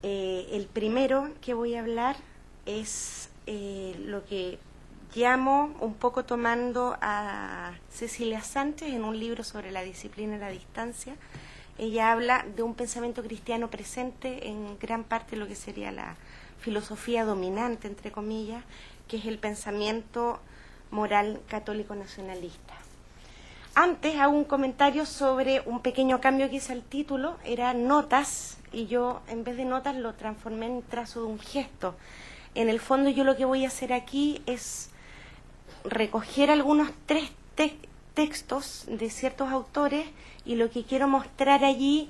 El primero que voy a hablar es lo que llamo, un poco tomando a Cecilia Sánchez en un libro sobre la disciplina y la distancia. Ella habla de un pensamiento cristiano presente en gran parte de lo que sería la filosofía dominante, entre comillas, que es el pensamiento moral católico nacionalista. Antes hago un comentario sobre un pequeño cambio que hice al título, era notas, y yo en vez de notas lo transformé en trazo de un gesto. En el fondo yo lo que voy a hacer aquí es recoger algunos tres textos de ciertos autores, y lo que quiero mostrar allí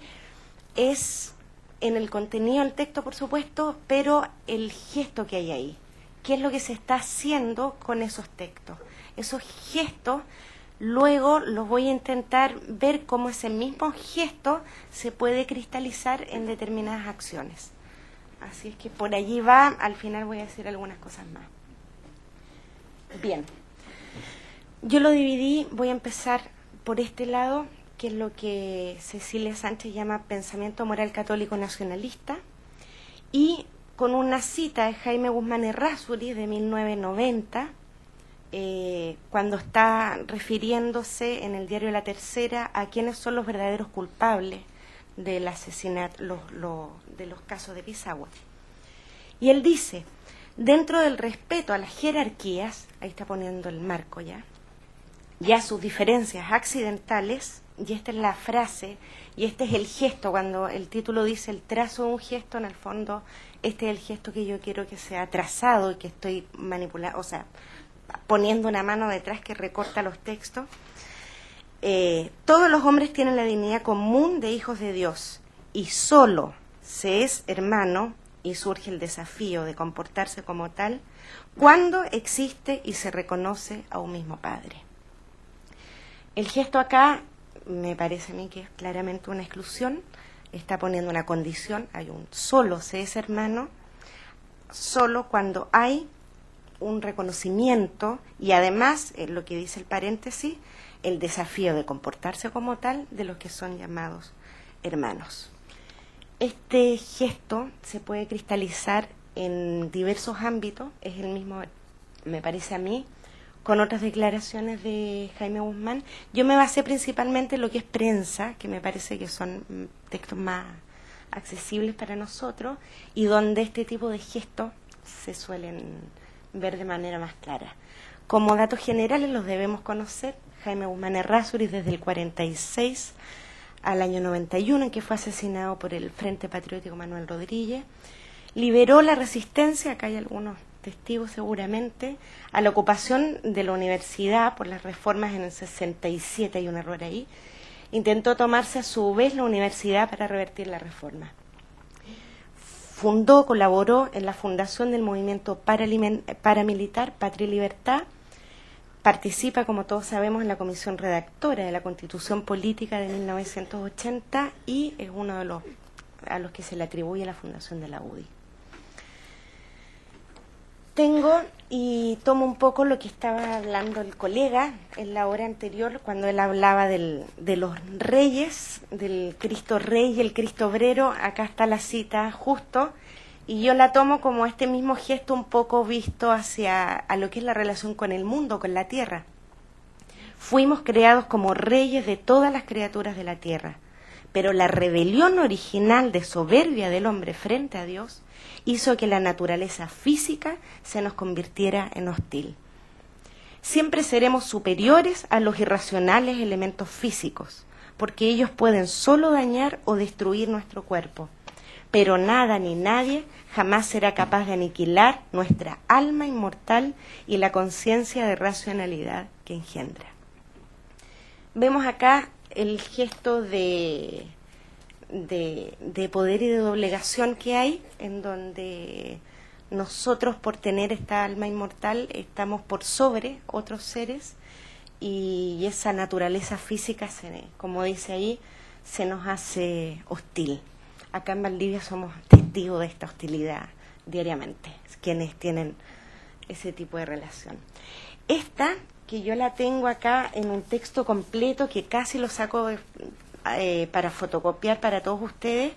es, en el contenido del texto por supuesto, pero el gesto que hay ahí. ¿Qué es lo que se está haciendo con esos textos? Esos gestos, luego los voy a intentar ver cómo ese mismo gesto se puede cristalizar en determinadas acciones. Así es que por allí va, al final voy a decir algunas cosas más. Bien, yo lo dividí, voy a empezar por este lado, que es lo que Cecilia Sánchez llama pensamiento moral católico nacionalista, y con una cita de Jaime Guzmán Errázuriz de 1990, cuando está refiriéndose en el diario La Tercera a quiénes son los verdaderos culpables del asesinato, de los casos de Pisagua. Y él dice, dentro del respeto a las jerarquías, ahí está poniendo el marco ya, y a sus diferencias accidentales, y esta es la frase, y este es el gesto, cuando el título dice el trazo de un gesto, en el fondo este es el gesto que yo quiero que sea trazado y que estoy manipulando, o sea, poniendo una mano detrás que recorta los textos. Todos los hombres tienen la dignidad común de hijos de Dios, y solo se es hermano, y surge el desafío de comportarse como tal, cuando existe y se reconoce a un mismo Padre. El gesto acá me parece a mí que es claramente una exclusión, está poniendo una condición, hay un solo se es hermano, solo cuando hay un reconocimiento y además, lo que dice el paréntesis, el desafío de comportarse como tal de los que son llamados hermanos. Este gesto se puede cristalizar en diversos ámbitos, es el mismo, me parece a mí, con otras declaraciones de Jaime Guzmán. Yo me basé principalmente en lo que es prensa, que me parece que son textos más accesibles para nosotros y donde este tipo de gestos se suelen ver de manera más clara. Como datos generales los debemos conocer. Jaime Guzmán Errázuriz desde el 46 al año 91, en que fue asesinado por el Frente Patriótico Manuel Rodríguez, liberó la resistencia, acá hay algunos testigos seguramente, a la ocupación de la universidad por las reformas en el 67, hay un error ahí, intentó tomarse a su vez la universidad para revertir la reforma. Colaboró en la fundación del movimiento paramilitar Patria y Libertad, participa, como todos sabemos, en la comisión redactora de la Constitución Política de 1980 y es uno de los a los que se le atribuye la fundación de la UDI. Tengo y tomo un poco lo que estaba hablando el colega en la hora anterior, cuando él hablaba de los reyes, del Cristo Rey y el Cristo Obrero. Acá está la cita justo, y yo la tomo como este mismo gesto un poco visto hacia a lo que es la relación con el mundo, con la tierra. Fuimos creados como reyes de todas las criaturas de la tierra, pero la rebelión original de soberbia del hombre frente a Dios hizo que la naturaleza física se nos convirtiera en hostil. Siempre seremos superiores a los irracionales elementos físicos, porque ellos pueden solo dañar o destruir nuestro cuerpo, pero nada ni nadie jamás será capaz de aniquilar nuestra alma inmortal y la conciencia de racionalidad que engendra. Vemos acá el gesto de poder y de doblegación que hay, en donde nosotros, por tener esta alma inmortal, estamos por sobre otros seres, y esa naturaleza física, como dice ahí, se nos hace hostil. Acá en Valdivia somos testigos de esta hostilidad diariamente, quienes tienen ese tipo de relación. Esta, que yo la tengo acá en un texto completo, que casi lo saco para fotocopiar para todos ustedes,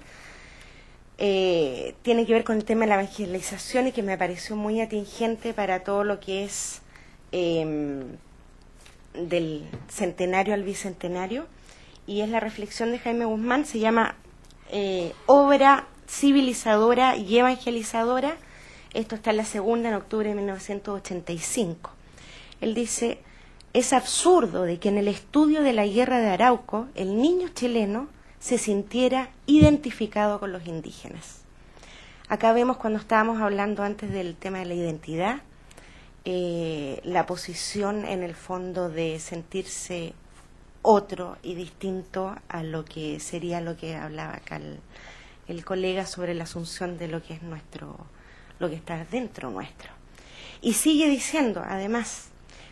tiene que ver con el tema de la evangelización y que me pareció muy atingente para todo lo que es del centenario al bicentenario, y es la reflexión de Jaime Guzmán, se llama Obra civilizadora y evangelizadora. Esto está en la segunda, en octubre de 1985. Él dice: es absurdo de que en el estudio de la guerra de Arauco el niño chileno se sintiera identificado con los indígenas. Acá vemos, cuando estábamos hablando antes del tema de la identidad, la posición en el fondo de sentirse otro y distinto a lo que sería lo que hablaba acá el colega sobre la asunción de lo que es nuestro, lo que está dentro nuestro. Y sigue diciendo, además,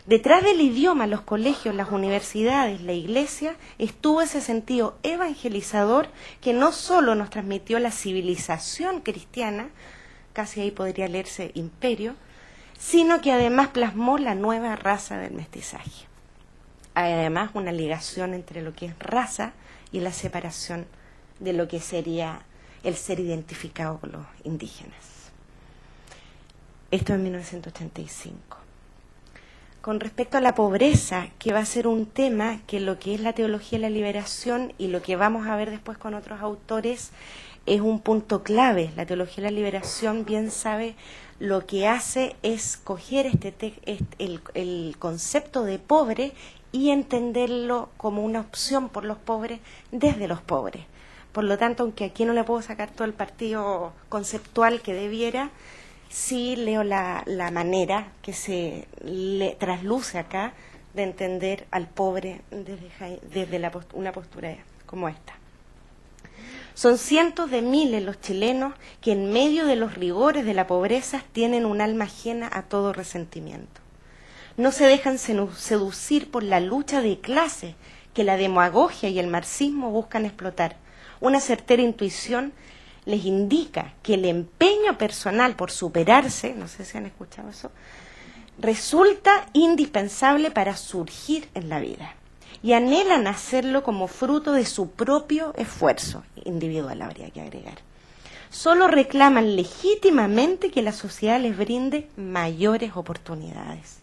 detrás del idioma, los colegios, las universidades, la iglesia, estuvo ese sentido evangelizador que no solo nos transmitió la civilización cristiana, casi ahí podría leerse imperio, sino que además plasmó la nueva raza del mestizaje. Hay además una ligación entre lo que es raza y la separación de lo que sería el ser identificado con los indígenas. Esto en 1985. Con respecto a la pobreza, que va a ser un tema que lo que es la teología de la liberación y lo que vamos a ver después con otros autores es un punto clave. La teología de la liberación, bien sabe, lo que hace es coger el concepto de pobre y entenderlo como una opción por los pobres desde los pobres. Por lo tanto, aunque aquí no le puedo sacar todo el partido conceptual que debiera, sí leo la manera que se le trasluce acá de entender al pobre desde una postura como esta. Son cientos de miles los chilenos que en medio de los rigores de la pobreza tienen un alma ajena a todo resentimiento. No se dejan seducir por la lucha de clases que la demagogia y el marxismo buscan explotar. Una certera intuición les indica que el empeño personal por superarse, no sé si han escuchado eso, resulta indispensable para surgir en la vida, y anhelan hacerlo como fruto de su propio esfuerzo individual, habría que agregar. Solo reclaman legítimamente que la sociedad les brinde mayores oportunidades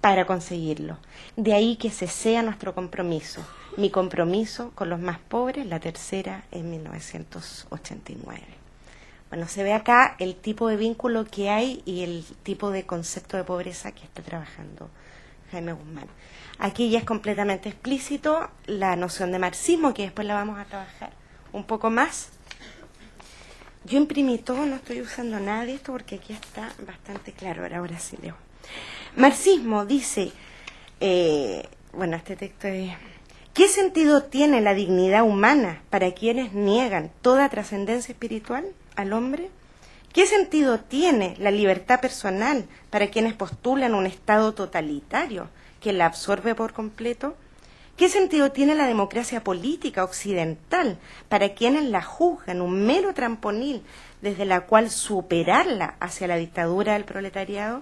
para conseguirlo. De ahí que ese sea nuestro compromiso. Mi compromiso con los más pobres, la tercera en 1989. Bueno, se ve acá el tipo de vínculo que hay y el tipo de concepto de pobreza que está trabajando Jaime Guzmán. Aquí ya es completamente explícito la noción de marxismo, que después la vamos a trabajar un poco más. Yo imprimí todo, no estoy usando nada de esto porque aquí está bastante claro. Ahora sí leo. Marxismo dice, este texto es: ¿qué sentido tiene la dignidad humana para quienes niegan toda trascendencia espiritual al hombre? ¿Qué sentido tiene la libertad personal para quienes postulan un Estado totalitario que la absorbe por completo? ¿Qué sentido tiene la democracia política occidental para quienes la juzgan un mero trampolín desde la cual superarla hacia la dictadura del proletariado?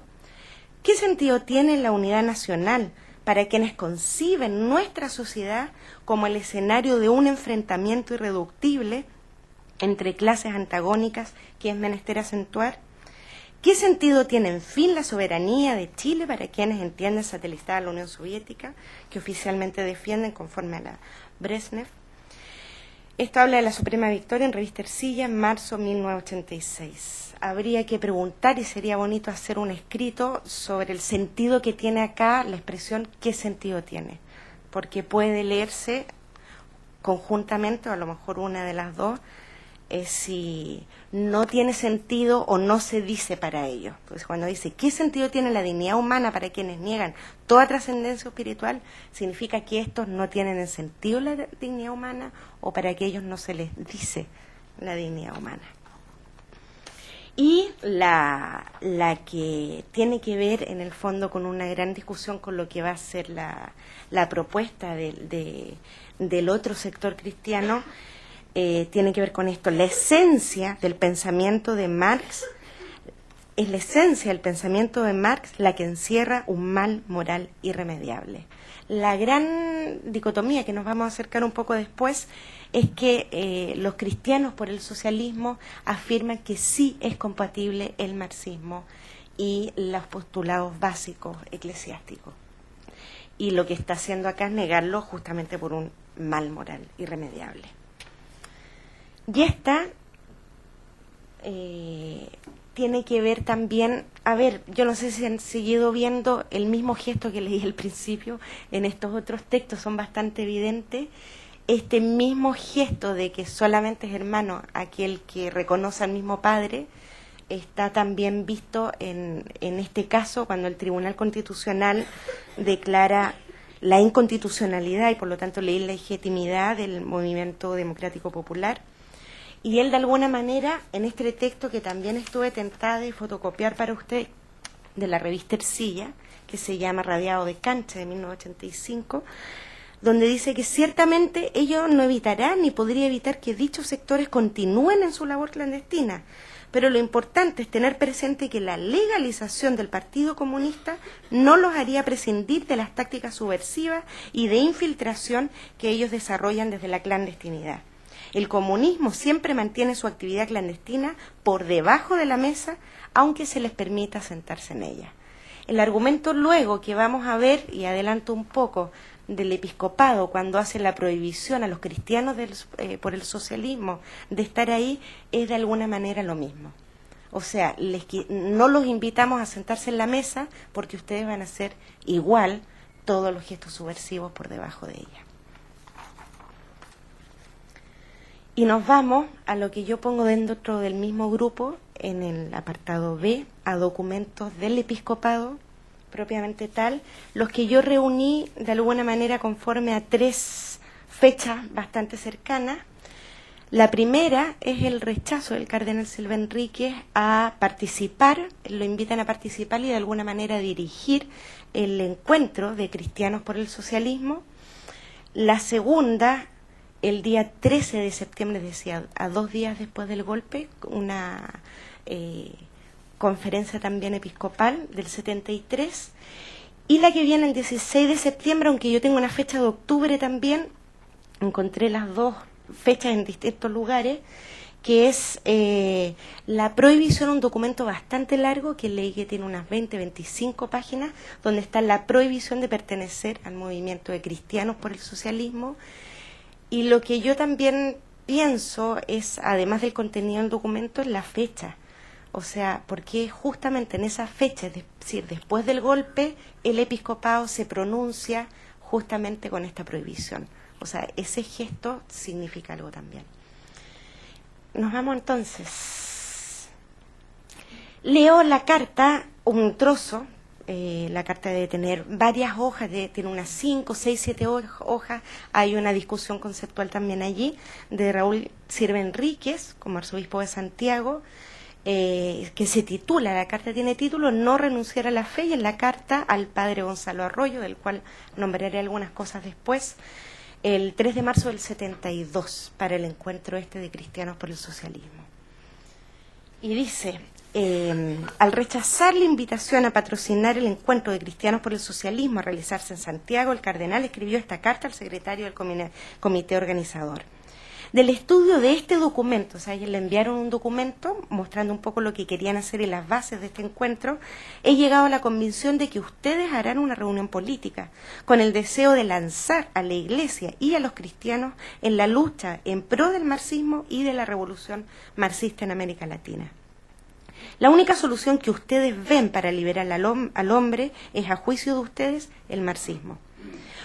¿Qué sentido tiene la unidad nacional para quienes conciben nuestra sociedad como el escenario de un enfrentamiento irreductible entre clases antagónicas que es menester acentuar? ¿Qué sentido tiene, en fin, la soberanía de Chile para quienes entienden satelitada a la Unión Soviética, que oficialmente defienden conforme a la Brezhnev? Esto habla de la Suprema Victoria en Revista Ercilla en marzo de 1986. Habría que preguntar, y sería bonito hacer un escrito sobre el sentido que tiene acá la expresión ¿qué sentido tiene? Porque puede leerse conjuntamente, o a lo mejor una de las dos, si no tiene sentido o no se dice para ello. Entonces, cuando dice ¿qué sentido tiene la dignidad humana para quienes niegan toda trascendencia espiritual? Significa que estos no tienen el sentido la dignidad humana, o para que ellos no se les dice la dignidad humana. Y la que tiene que ver en el fondo con una gran discusión con lo que va a ser la propuesta del otro sector cristiano, tiene que ver con esto. La esencia del pensamiento de Marx, es la esencia del pensamiento de Marx la que encierra un mal moral irremediable. La gran dicotomía que nos vamos a acercar un poco después es que los cristianos por el socialismo afirman que sí es compatible el marxismo y los postulados básicos eclesiásticos. Y lo que está haciendo acá es negarlo justamente por un mal moral irremediable. Y esta tiene que ver también, a ver, yo no sé si han seguido viendo el mismo gesto que leí al principio, en estos otros textos son bastante evidentes, este mismo gesto de que solamente es hermano aquel que reconoce al mismo padre, está también visto en este caso cuando el Tribunal Constitucional declara la inconstitucionalidad y por lo tanto la ilegitimidad del movimiento democrático popular. Y él de alguna manera, en este texto que también estuve tentada de fotocopiar para usted, de la revista Ercilla, que se llama Radiado de Cancha de 1985, donde dice que ciertamente ello no evitará ni podría evitar que dichos sectores continúen en su labor clandestina, pero lo importante es tener presente que la legalización del Partido Comunista no los haría prescindir de las tácticas subversivas y de infiltración que ellos desarrollan desde la clandestinidad. El comunismo siempre mantiene su actividad clandestina por debajo de la mesa, aunque se les permita sentarse en ella. El argumento luego que vamos a ver, y adelanto un poco, del episcopado cuando hace la prohibición a los cristianos por el socialismo de estar ahí, es de alguna manera lo mismo. O sea, no los invitamos a sentarse en la mesa porque ustedes van a hacer igual todos los gestos subversivos por debajo de ella. Y nos vamos a lo que yo pongo dentro del mismo grupo, en el apartado B, a documentos del episcopado, propiamente tal, los que yo reuní de alguna manera conforme a 3 fechas bastante cercanas. La primera es el rechazo del cardenal Silva Enríquez a participar, lo invitan a participar y de alguna manera a dirigir el encuentro de cristianos por el socialismo. La segunda, el día 13 de septiembre, decía, a 2 días después del golpe, una conferencia también episcopal del 73, y la que viene el 16 de septiembre, aunque yo tengo una fecha de octubre también, encontré las 2 fechas en distintos lugares, que es la prohibición, un documento bastante largo que leí que tiene unas 20-25 páginas, donde está la prohibición de pertenecer al movimiento de cristianos por el socialismo. Y lo que yo también pienso es, además del contenido del documento, es la fecha. O sea, porque justamente en esa fecha, es decir, después del golpe, el episcopado se pronuncia justamente con esta prohibición. O sea, ese gesto significa algo también. Nos vamos entonces. Leo la carta, un trozo. La carta debe tener varias hojas, tiene unas 5, 6, 7 hojas. Hay una discusión conceptual también allí de Raúl Silva Enríquez, como arzobispo de Santiago, que se titula, la carta tiene título No renunciar a la fe, y en la carta al padre Gonzalo Arroyo, del cual nombraré algunas cosas después, el 3 de marzo del 72, para el encuentro de cristianos por el socialismo. Y dice, al rechazar la invitación a patrocinar el encuentro de cristianos por el socialismo a realizarse en Santiago, el cardenal escribió esta carta al secretario del comité organizador. Del estudio de este documento, o sea, ellos le enviaron un documento mostrando un poco lo que querían hacer y las bases de este encuentro, he llegado a la convicción de que ustedes harán una reunión política con el deseo de lanzar a la Iglesia y a los cristianos en la lucha en pro del marxismo y de la revolución marxista en América Latina. La única solución que ustedes ven para liberar al hombre es, a juicio de ustedes, el marxismo.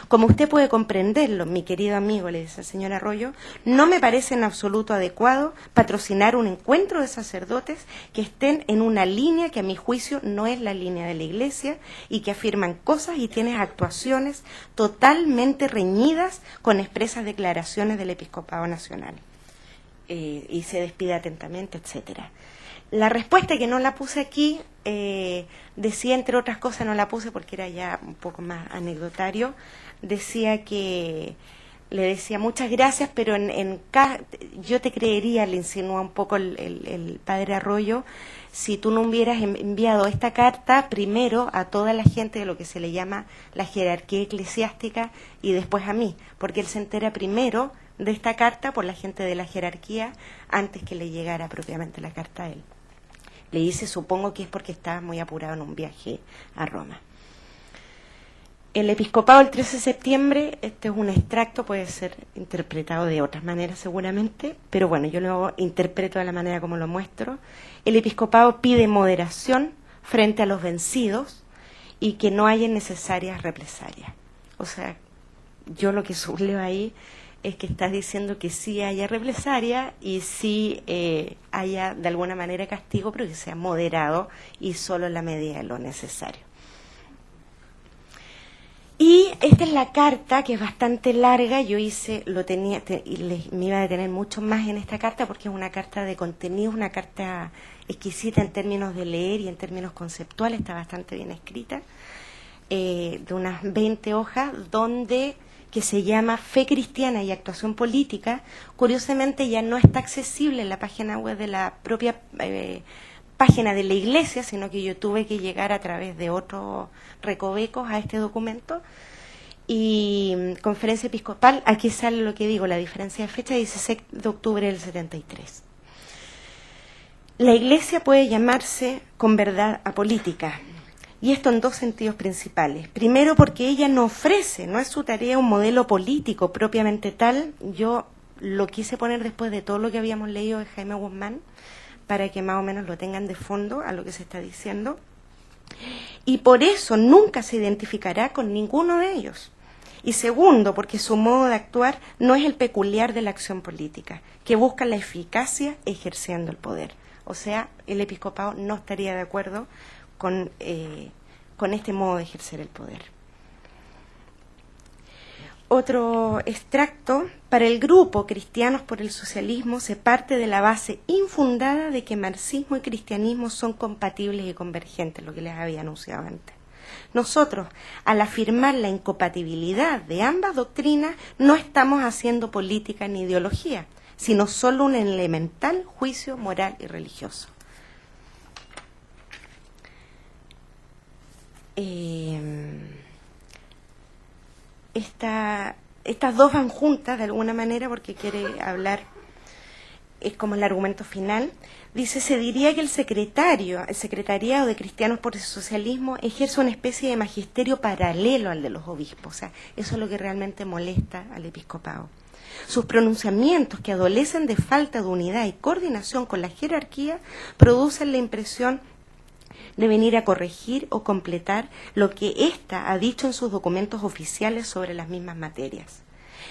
Como usted puede comprenderlo, mi querido amigo, le dice el señor Arroyo, no me parece en absoluto adecuado patrocinar un encuentro de sacerdotes que estén en una línea que a mi juicio no es la línea de la Iglesia y que afirman cosas y tienen actuaciones totalmente reñidas con expresas declaraciones del Episcopado Nacional. Y se despide atentamente, etcétera. La respuesta, que no la puse aquí, decía, entre otras cosas, no la puse porque era ya un poco más anecdotario, decía que le decía muchas gracias, pero yo te creería, le insinúa un poco el padre Arroyo, si tú no hubieras enviado esta carta primero a toda la gente de lo que se le llama la jerarquía eclesiástica y después a mí, porque él se entera primero de esta carta por la gente de la jerarquía antes que le llegara propiamente la carta a él. Le dice, supongo que es porque estaba muy apurado en un viaje a Roma. El episcopado del 13 de septiembre, este es un extracto, puede ser interpretado de otras maneras seguramente, pero bueno, yo lo interpreto de la manera como lo muestro. El episcopado pide moderación frente a los vencidos y que no haya necesarias represalias. O sea, yo lo que subleo ahí es que estás diciendo que sí haya represalia y sí haya de alguna manera castigo, pero que sea moderado y solo en la medida de lo necesario. Y esta es la carta, que es bastante larga. Yo me iba a detener mucho más en esta carta porque es una carta de contenido, una carta exquisita en términos de leer y en términos conceptuales, está bastante bien escrita, de unas 20 hojas, que se llama Fe Cristiana y Actuación Política. Curiosamente ya no está accesible en la página web de la propia página de la Iglesia, sino que yo tuve que llegar a través de otros recovecos a este documento. Y Conferencia Episcopal, aquí sale lo que digo, la diferencia de fecha, 16 de octubre del 73. La Iglesia puede llamarse con verdad apolítica, y esto en dos sentidos principales. Primero, porque ella no ofrece, no es su tarea un modelo político propiamente tal. Yo lo quise poner después de todo lo que habíamos leído de Jaime Guzmán, para que más o menos lo tengan de fondo a lo que se está diciendo. Y por eso nunca se identificará con ninguno de ellos. Y segundo, porque su modo de actuar no es el peculiar de la acción política, que busca la eficacia ejerciendo el poder. O sea, el episcopado no estaría de acuerdo con este modo de ejercer el poder. Otro extracto: para el grupo Cristianos por el Socialismo se parte de la base infundada de que marxismo y cristianismo son compatibles y convergentes, lo que les había anunciado antes. Nosotros, al afirmar la incompatibilidad de ambas doctrinas, no estamos haciendo política ni ideología, sino solo un elemental juicio moral y religioso. Estas dos van juntas de alguna manera porque quiere hablar, es como el argumento final. Dice, se diría que el secretariado de Cristianos por el Socialismo ejerce una especie de magisterio paralelo al de los obispos. O sea, eso es lo que realmente molesta al episcopado. Sus pronunciamientos, que adolecen de falta de unidad y coordinación con la jerarquía, producen la impresión de venir a corregir o completar lo que ésta ha dicho en sus documentos oficiales sobre las mismas materias.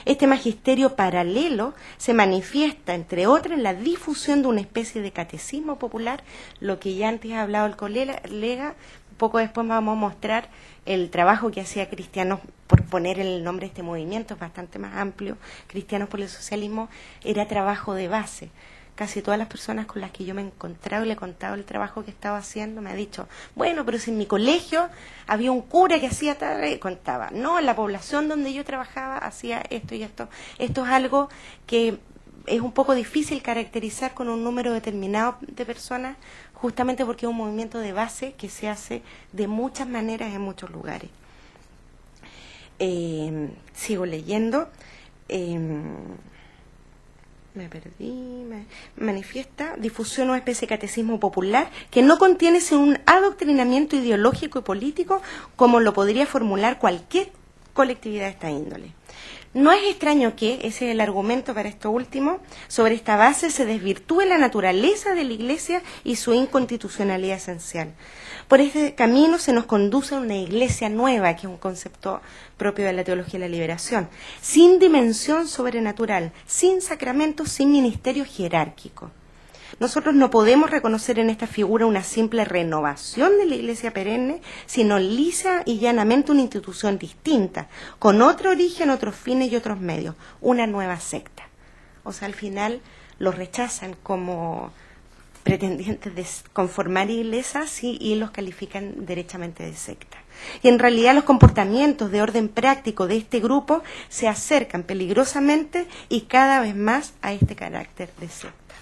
Este magisterio paralelo se manifiesta, entre otras, en la difusión de una especie de catecismo popular, lo que ya antes ha hablado el colega. Poco después vamos a mostrar el trabajo que hacía Cristianos, por poner el nombre de este movimiento, es bastante más amplio. Cristianos por el Socialismo era trabajo de base. Casi todas las personas con las que yo me he encontrado y le he contado el trabajo que estaba haciendo me ha dicho, bueno, pero si en mi colegio había un cura que hacía tal, y contaba. No, en la población donde yo trabajaba hacía esto y esto. Esto es algo que es un poco difícil caracterizar con un número determinado de personas, justamente porque es un movimiento de base que se hace de muchas maneras en muchos lugares. Sigo leyendo. Me perdí, manifiesta, difusión de una especie de catecismo popular que no contiene sino un adoctrinamiento ideológico y político como lo podría formular cualquier colectividad de esta índole. No es extraño que, ese es el argumento para esto último, sobre esta base se desvirtúe la naturaleza de la Iglesia y su inconstitucionalidad esencial. Por este camino se nos conduce a una Iglesia nueva, que es un concepto propio de la teología de la liberación, sin dimensión sobrenatural, sin sacramentos, sin ministerio jerárquico. Nosotros no podemos reconocer en esta figura una simple renovación de la Iglesia perenne, sino lisa y llanamente una institución distinta, con otro origen, otros fines y otros medios, una nueva secta. O sea, al final lo rechazan como pretendientes de conformar iglesias y los califican derechamente de secta. Y en realidad los comportamientos de orden práctico de este grupo se acercan peligrosamente y cada vez más a este carácter de secta.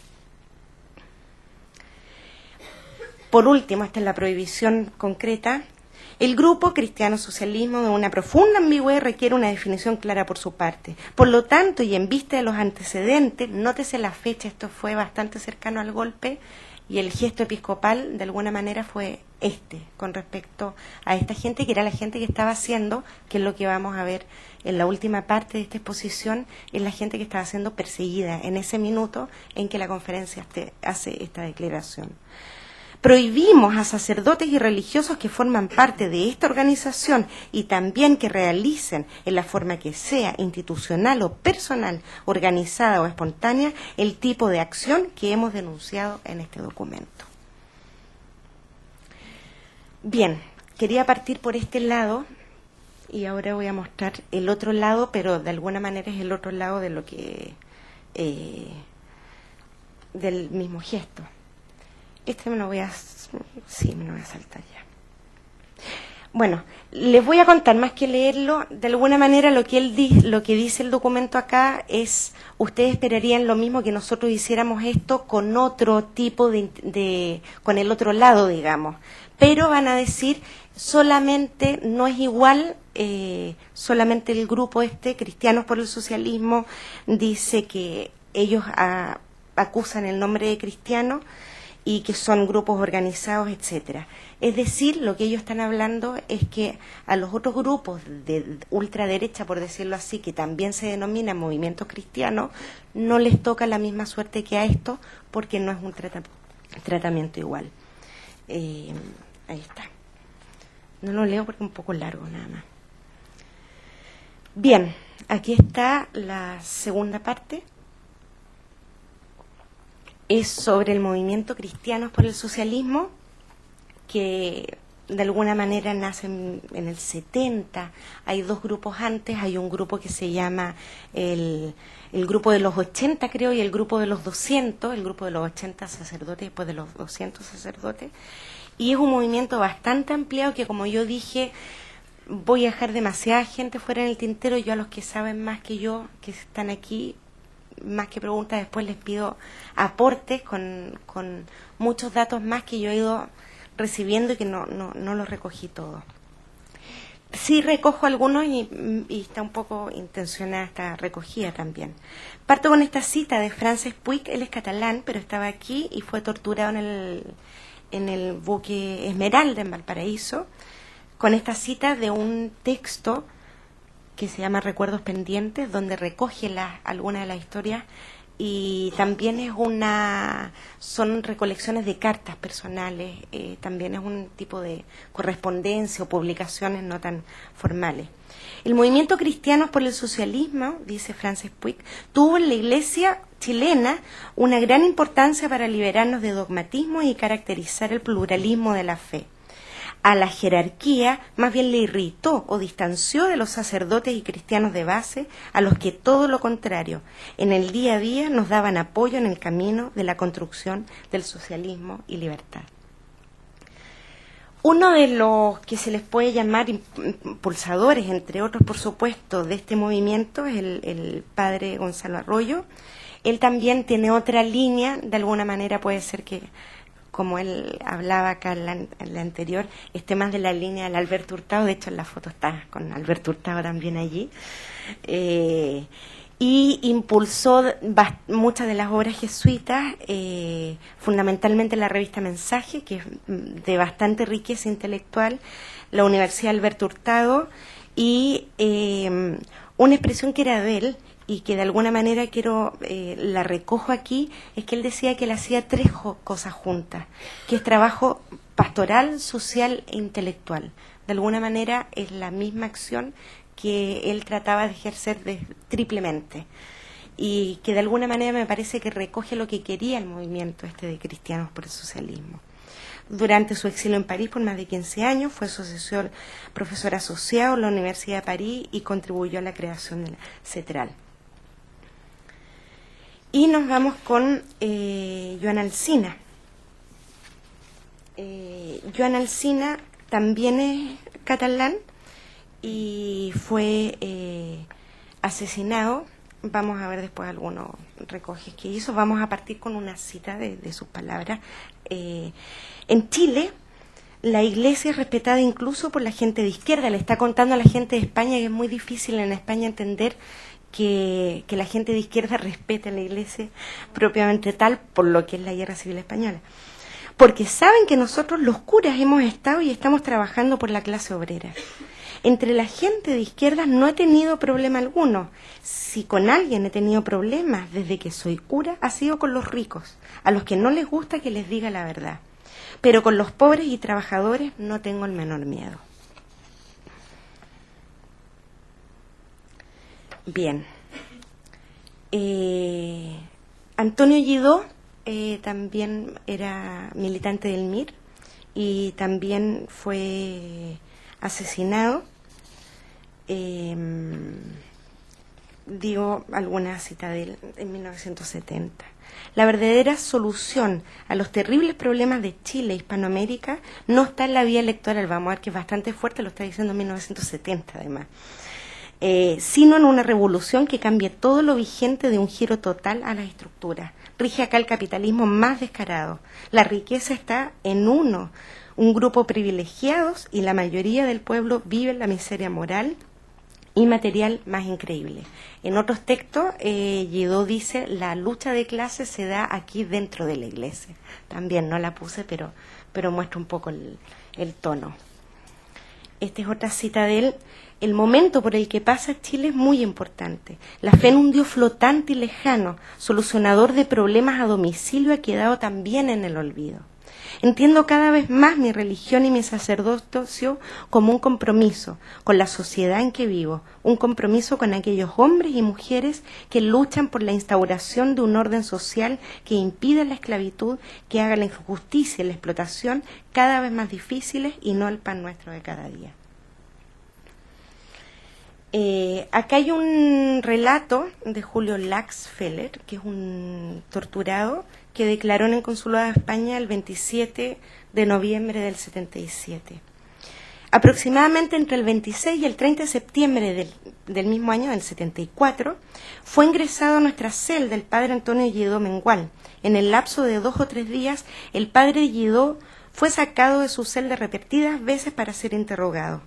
Por último, esta es la prohibición concreta. El grupo cristiano-socialismo de una profunda ambigüedad requiere una definición clara por su parte. Por lo tanto, y en vista de los antecedentes, nótese la fecha, esto fue bastante cercano al golpe, y el gesto episcopal de alguna manera fue con respecto a esta gente, que era la gente que estaba haciendo, que es lo que vamos a ver en la última parte de esta exposición, es la gente que estaba siendo perseguida en ese minuto en que la conferencia hace esta declaración. Prohibimos a sacerdotes y religiosos que forman parte de esta organización y también que realicen, en la forma que sea, institucional o personal, organizada o espontánea, el tipo de acción que hemos denunciado en este documento. Bien, quería partir por este lado y ahora voy a mostrar el otro lado, pero de alguna manera es el otro lado de lo que del mismo gesto. Me lo voy a saltar ya. Bueno, les voy a contar, más que leerlo, de alguna manera lo que dice el documento acá es, ustedes esperarían lo mismo que nosotros hiciéramos esto con otro tipo con el otro lado, digamos, pero van a decir, solamente no es igual, solamente el grupo Cristianos por el Socialismo, dice que ellos acusan el nombre de cristiano, y que son grupos organizados, etcétera. Es decir, lo que ellos están hablando es que a los otros grupos de ultraderecha, por decirlo así, que también se denominan movimientos cristianos, no les toca la misma suerte que a estos, porque no es un tratamiento igual. Ahí está. No lo leo porque es un poco largo, nada más. Bien, aquí está la segunda parte. Es sobre el movimiento Cristianos por el Socialismo, que de alguna manera nace en el 70. Hay dos grupos antes, hay un grupo que se llama el grupo de los 80, creo, y el grupo de los 200, el grupo de los 80 sacerdotes, después de los 200 sacerdotes, y es un movimiento bastante ampliado que, como yo dije, voy a dejar demasiada gente fuera en el tintero. Yo a los que saben más que yo, que están aquí, más que preguntas, después les pido aportes con muchos datos más que yo he ido recibiendo y que no los recogí todos. Sí recojo algunos y está un poco intencionada esta recogida también. Parto con esta cita de Francesc Puig. Él es catalán, pero estaba aquí y fue torturado en el buque Esmeralda en Valparaíso, con esta cita de un texto que se llama Recuerdos Pendientes, donde recoge algunas de las historias, y también son recolecciones de cartas personales, también es un tipo de correspondencia o publicaciones no tan formales. El movimiento Cristianos por el Socialismo, dice Francesc Puig, tuvo en la Iglesia chilena una gran importancia para liberarnos de dogmatismo y caracterizar el pluralismo de la fe. A la jerarquía más bien le irritó o distanció de los sacerdotes y cristianos de base, a los que todo lo contrario, en el día a día nos daban apoyo en el camino de la construcción del socialismo y libertad. Uno de los que se les puede llamar impulsadores, entre otros por supuesto, de este movimiento es el padre Gonzalo Arroyo. Él también tiene otra línea, de alguna manera puede ser que, como él hablaba acá en la anterior, esté más de la línea del Alberto Hurtado. De hecho en la foto está con Alberto Hurtado también allí, y impulsó muchas de las obras jesuitas, fundamentalmente la revista Mensaje, que es de bastante riqueza intelectual, la Universidad Alberto Hurtado, y una expresión que era de él y que de alguna manera la recojo aquí, es que él decía que él hacía tres cosas juntas, que es trabajo pastoral, social e intelectual. De alguna manera es la misma acción que él trataba de ejercer triplemente, y que de alguna manera me parece que recoge lo que quería el movimiento de Cristianos por el Socialismo. Durante su exilio en París por más de 15 años fue profesor asociado en la Universidad de París y contribuyó a la creación de la CETRAL. Y nos vamos con Joan Alsina. Joan Alsina también es catalán y fue asesinado. Vamos a ver después algunos recoges que hizo. Vamos a partir con una cita de sus palabras. En Chile, la Iglesia es respetada incluso por la gente de izquierda. Le está contando a la gente de España que es muy difícil en España entender que la gente de izquierda respete a la Iglesia propiamente tal por lo que es la Guerra Civil Española. Porque saben que nosotros los curas hemos estado y estamos trabajando por la clase obrera. Entre la gente de izquierda no he tenido problema alguno. Si con alguien he tenido problemas desde que soy cura, ha sido con los ricos, a los que no les gusta que les diga la verdad. Pero con los pobres y trabajadores no tengo el menor miedo. Bien. Antonio Lledó también era militante del MIR y también fue asesinado. Digo alguna cita de él en 1970. La verdadera solución a los terribles problemas de Chile e Hispanoamérica no está en la vía electoral, vamos a ver que es bastante fuerte, lo está diciendo en 1970 además, sino en una revolución que cambie todo lo vigente de un giro total a las estructuras. Rige acá el capitalismo más descarado. La riqueza está en un grupo privilegiados y la mayoría del pueblo vive en la miseria moral y material más increíble. En otros textos, Lledó dice, la lucha de clases se da aquí dentro de la Iglesia. También no la puse, pero muestra un poco el tono. Esta es otra cita de él. El momento por el que pasa Chile es muy importante. La fe en un Dios flotante y lejano, solucionador de problemas a domicilio, ha quedado también en el olvido. Entiendo cada vez más mi religión y mi sacerdocio como un compromiso con la sociedad en que vivo, un compromiso con aquellos hombres y mujeres que luchan por la instauración de un orden social que impida la esclavitud, que haga la injusticia y la explotación cada vez más difíciles y no el pan nuestro de cada día. Acá hay un relato de Julio Laxfeller, que es un torturado que declaró en el Consulado de España el 27 de noviembre del 77. Aproximadamente entre el 26 y el 30 de septiembre del mismo año, del 74, fue ingresado a nuestra celda el padre Antonio Lledó Mengual. En el lapso de 2 o 3 días, el padre Lledó fue sacado de su celda repetidas veces para ser interrogado.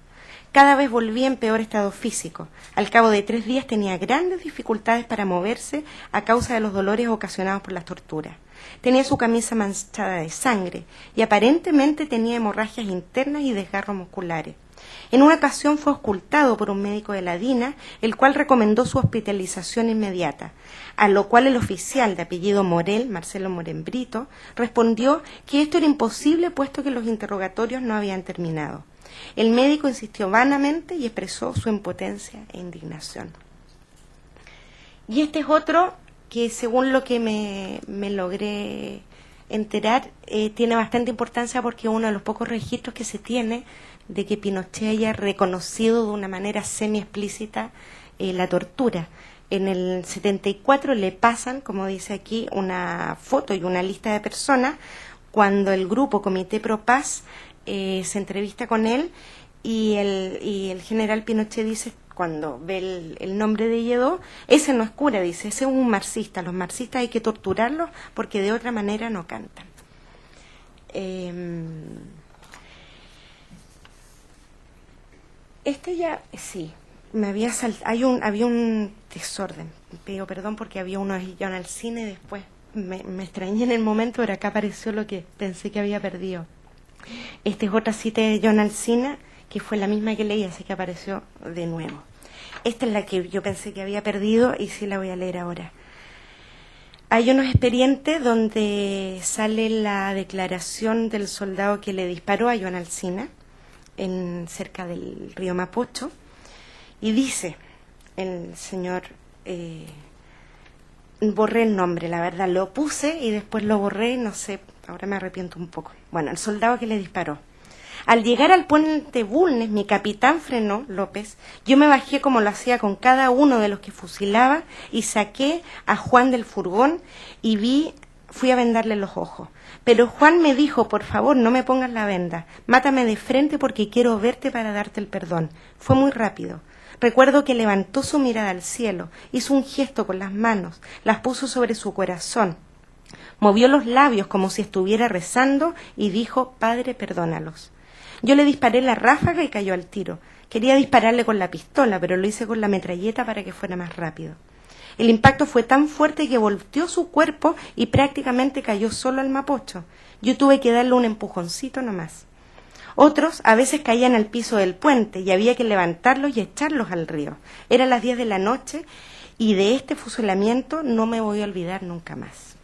Cada vez volvía en peor estado físico. Al cabo de 3 días tenía grandes dificultades para moverse a causa de los dolores ocasionados por las torturas. Tenía su camisa manchada de sangre y aparentemente tenía hemorragias internas y desgarros musculares. En una ocasión fue auscultado por un médico de la DINA, el cual recomendó su hospitalización inmediata, a lo cual el oficial de apellido Morel, Marcelo Morembrito, respondió que esto era imposible puesto que los interrogatorios no habían terminado. El médico insistió vanamente y expresó su impotencia e indignación. Y este es otro que, según lo que me logré enterar, tiene bastante importancia porque es uno de los pocos registros que se tiene de que Pinochet haya reconocido de una manera semi-explícita la tortura. En el 74 le pasan, como dice aquí, una foto y una lista de personas cuando el grupo Comité Pro Paz se entrevista con él y el general Pinochet dice, cuando ve el nombre de Lledó, ese no es cura, dice, ese es un marxista, los marxistas hay que torturarlos porque de otra manera no cantan. Este ya, sí, me había había un desorden, pido perdón porque había uno de Joan Alsina y después me extrañé en el momento, pero acá apareció lo que pensé que había perdido. Esta es otra cita de Joan Alsina, que fue la misma que leí, así que apareció de nuevo. Esta es la que yo pensé que había perdido y sí la voy a leer ahora. Hay unos expedientes donde sale la declaración del soldado que le disparó a Joan Alsina, cerca del río Mapocho, y dice el señor... borré el nombre, la verdad, lo puse y después lo borré, no sé, ahora me arrepiento un poco. Bueno, el soldado que le disparó. Al llegar al puente Bulnes, mi capitán frenó, López, yo me bajé como lo hacía con cada uno de los que fusilaba y saqué a Juan del furgón y vi fui a vendarle los ojos. Pero Juan me dijo, por favor, no me pongas la venda, mátame de frente porque quiero verte para darte el perdón. Fue muy rápido. Recuerdo que levantó su mirada al cielo, hizo un gesto con las manos, las puso sobre su corazón, movió los labios como si estuviera rezando y dijo, Padre, perdónalos. Yo le disparé la ráfaga y cayó al tiro. Quería dispararle con la pistola, pero lo hice con la metralleta para que fuera más rápido. El impacto fue tan fuerte que volteó su cuerpo y prácticamente cayó solo al mapocho. Yo tuve que darle un empujoncito nomás. Otros a veces caían al piso del puente y había que levantarlos y echarlos al río. Eran las 10 de la noche y de este fusilamiento no me voy a olvidar nunca más.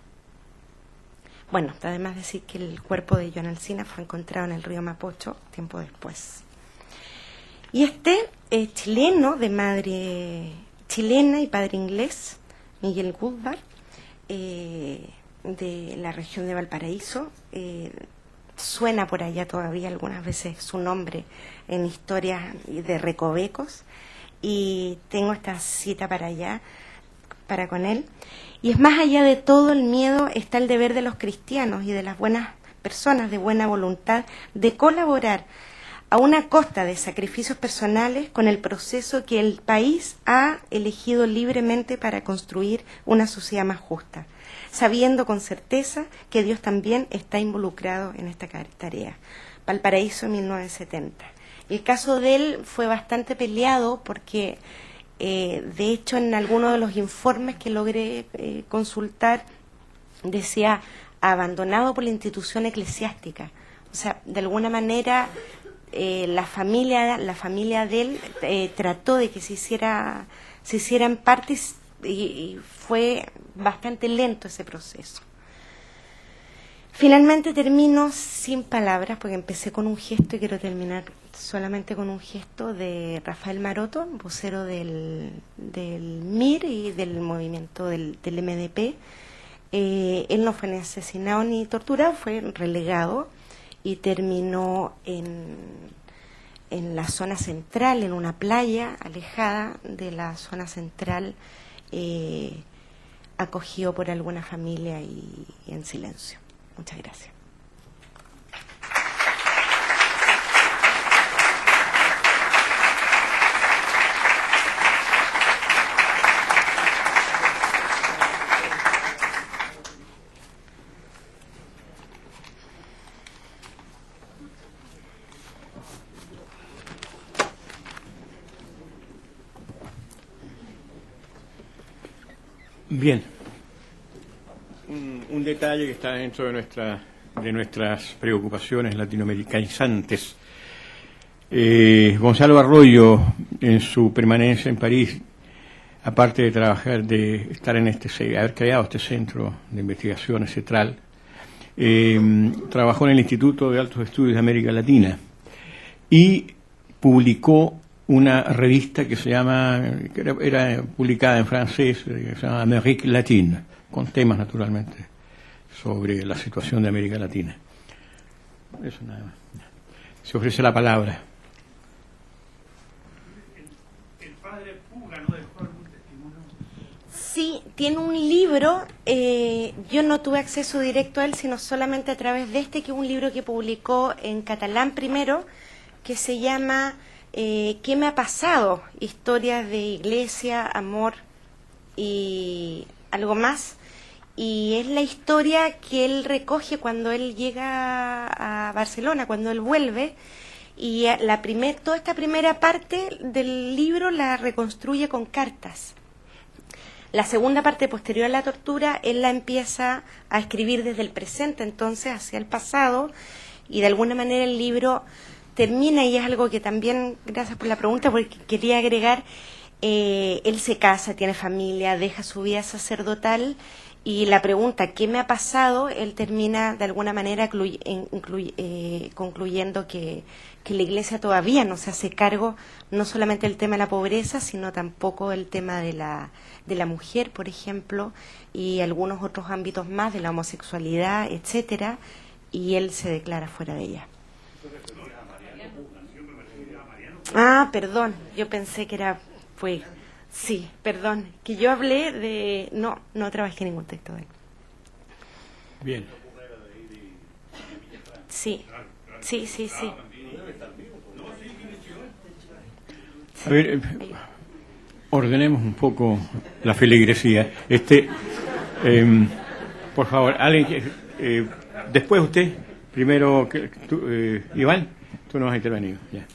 Bueno, además decir que el cuerpo de Joan Alsina fue encontrado en el río Mapocho tiempo después. Y este chileno, de madre chilena y padre inglés, Miguel Goodbar, de la región de Valparaíso, suena por allá todavía algunas veces su nombre en historias de recovecos, y tengo esta cita para allá, para con él. Y es más allá de todo el miedo está el deber de los cristianos y de las buenas personas de buena voluntad de colaborar a una costa de sacrificios personales con el proceso que el país ha elegido libremente para construir una sociedad más justa, sabiendo con certeza que Dios también está involucrado en esta tarea. Valparaíso, 1970. El caso de él fue bastante peleado porque, de hecho, en alguno de los informes que logré consultar, decía abandonado por la institución eclesiástica. O sea, de alguna manera la familia de él trató de que se hiciera en parte y fue bastante lento ese proceso. Finalmente termino sin palabras porque empecé con un gesto y quiero terminar solamente con un gesto de Rafael Maroto, vocero del MIR y del movimiento del MDP. Él no fue ni asesinado ni torturado, fue relegado y terminó en la zona central, en una playa alejada de la zona central, acogido por alguna familia y en silencio. Muchas gracias. Bien, un detalle que está dentro de nuestras preocupaciones latinoamericanizantes. Gonzalo Arroyo, en su permanencia en París, aparte de trabajar, de estar haber creado este centro de investigación CETRAL, trabajó en el Instituto de Altos Estudios de América Latina y publicó una revista que era publicada en francés, que se llama Amérique Latine, con temas naturalmente sobre la situación de América Latina. Eso nada más. Se ofrece la palabra. El padre Puga no dejó algún testimonio. Sí, tiene un libro, yo no tuve acceso directo a él, sino solamente a través de que es un libro que publicó en catalán primero, que se llama ¿Qué me ha pasado? Historias de iglesia, amor y algo más. Y es la historia que él recoge cuando él llega a Barcelona, cuando él vuelve. Y toda esta primera parte del libro la reconstruye con cartas. La segunda parte, posterior a la tortura, él la empieza a escribir desde el presente, entonces hacia el pasado, y de alguna manera el libro termina, y es algo que también, gracias por la pregunta, porque quería agregar, él se casa, tiene familia, deja su vida sacerdotal, y la pregunta, ¿qué me ha pasado?, él termina de alguna manera concluyendo que la Iglesia todavía no se hace cargo no solamente del tema de la pobreza, sino tampoco el tema de la mujer, por ejemplo, y algunos otros ámbitos más, de la homosexualidad, etcétera, y él se declara fuera de ella. Ah, perdón, yo pensé que fue... Sí, perdón, que yo hablé de... No trabajé ningún texto de él. Bien. Sí, sí, sí, sí. A ver, ordenemos un poco la feligresía. Por favor, alguien, después usted, primero, Iván, tú no has intervenido. Ya.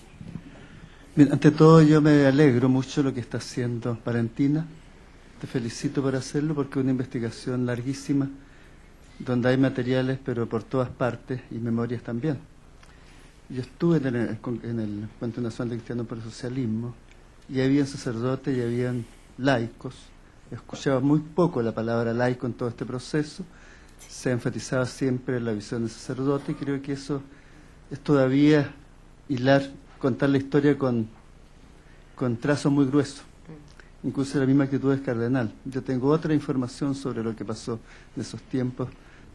Bien, ante todo yo me alegro mucho de lo que está haciendo Valentina. Te felicito por hacerlo porque es una investigación larguísima, donde hay materiales pero por todas partes y memorias también. Yo estuve en el Encuentro Nacional de Cristianos por el Socialismo y había sacerdotes y habían laicos. Escuchaba muy poco la palabra laico en todo este proceso. Se enfatizaba siempre la visión del sacerdote y creo que eso es todavía contar la historia con trazos muy gruesos. Incluso la misma actitud es cardenal. Yo tengo otra información sobre lo que pasó en esos tiempos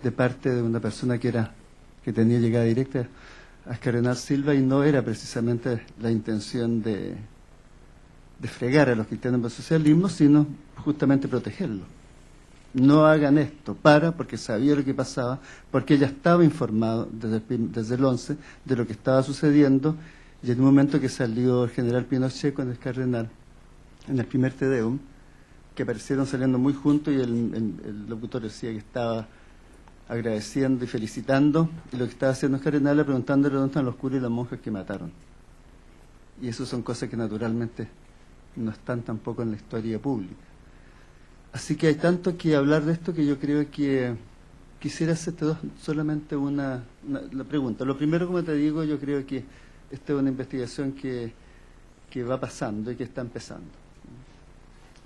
de parte de una persona que tenía llegada directa al cardenal Silva y no era precisamente la intención de fregar a los cristianos por el socialismo, sino justamente protegerlos. No hagan esto, porque sabía lo que pasaba, porque ella estaba informado desde el 11 de lo que estaba sucediendo, y en un momento que salió el general Pinochet con el cardenal, en el primer Te Deum, que aparecieron saliendo muy juntos y el locutor decía que estaba agradeciendo y felicitando, y lo que estaba haciendo el cardenal era preguntándole dónde están los curas y las monjas que mataron. Y eso son cosas que naturalmente no están tampoco en la historia pública. Así que hay tanto que hablar de esto que yo creo que quisiera hacerte solamente una pregunta. Lo primero, como te digo, yo creo que esta es una investigación que va pasando y que está empezando.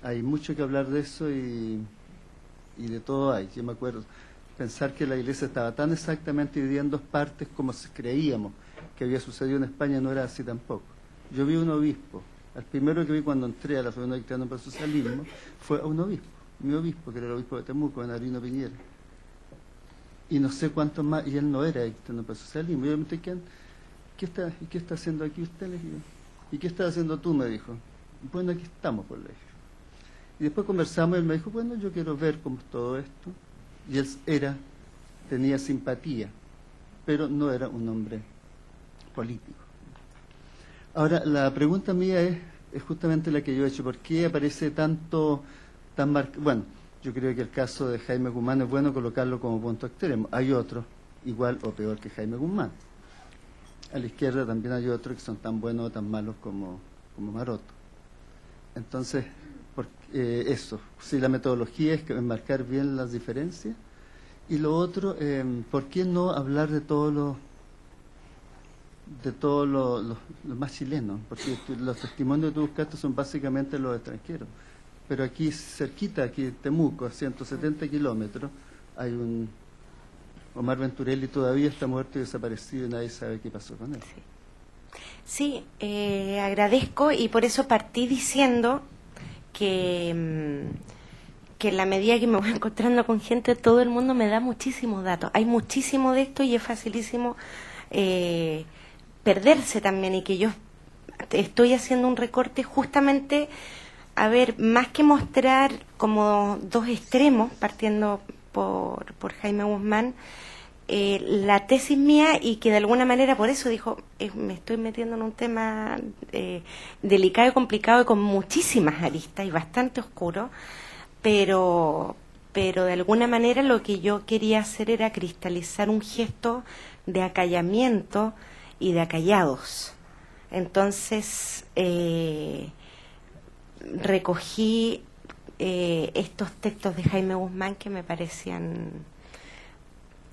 Hay mucho que hablar de eso y de todo hay. Yo me acuerdo pensar que la Iglesia estaba tan exactamente dividida en dos partes como creíamos que había sucedido en España, no era así tampoco. Yo vi un obispo. El primero que vi cuando entré a la Federación Cristiana para el Socialismo fue a un obispo, mi obispo, que era el obispo de Temuco, Bernardino Piñera. Y no sé cuántos más, y él no era cristiano para el socialismo. Y yo me pregunté, ¿qué está haciendo aquí usted? Le dije, ¿y qué estás haciendo tú? Me dijo. Bueno, aquí estamos, por le dije. Y después conversamos y él me dijo, bueno, yo quiero ver cómo es todo esto. Y él tenía simpatía, pero no era un hombre político. Ahora, la pregunta mía es justamente la que yo he hecho. ¿Por qué aparece tan marcado? Bueno, yo creo que el caso de Jaime Guzmán es bueno colocarlo como punto extremo. Hay otros igual o peor que Jaime Guzmán. A la izquierda también hay otros que son tan buenos o tan malos como Maroto. Entonces, eso, si la metodología es enmarcar bien las diferencias. Y lo otro, ¿por qué no hablar de todos los más chilenos? Porque los testimonios que tú buscaste son básicamente los extranjeros. Pero aquí cerquita, aquí en Temuco, a 170 kilómetros, hay un Omar Venturelli, todavía está muerto y desaparecido y nadie sabe qué pasó con él. Sí, agradezco y por eso partí diciendo que en la medida que me voy encontrando con gente, todo el mundo me da muchísimos datos. Hay muchísimo de esto y es facilísimo perderse también, y que yo estoy haciendo un recorte justamente, a ver, más que mostrar como dos extremos, partiendo por Jaime Guzmán, la tesis mía, y que de alguna manera por eso dijo, me estoy metiendo en un tema delicado y complicado y con muchísimas aristas y bastante oscuro, pero de alguna manera lo que yo quería hacer era cristalizar un gesto de acallamiento y de acallados. Entonces recogí estos textos de Jaime Guzmán que me parecían,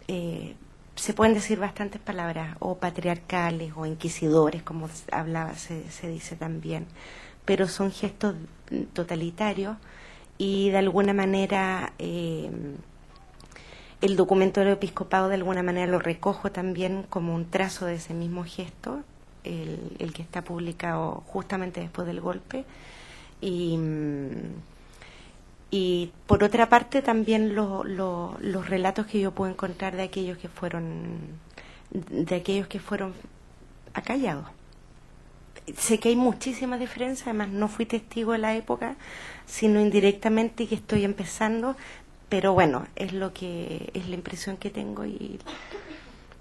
se pueden decir bastantes palabras, o patriarcales o inquisidores, como se dice también, pero son gestos totalitarios, y de alguna manera el documento del episcopado de alguna manera lo recojo también como un trazo de ese mismo gesto, el que está publicado justamente después del golpe. Y por otra parte también los relatos que yo puedo encontrar de aquellos que fueron acallados. Sé que hay muchísimas diferencias, además no fui testigo de la época, sino indirectamente, y que estoy empezando, pero bueno, es la impresión que tengo, y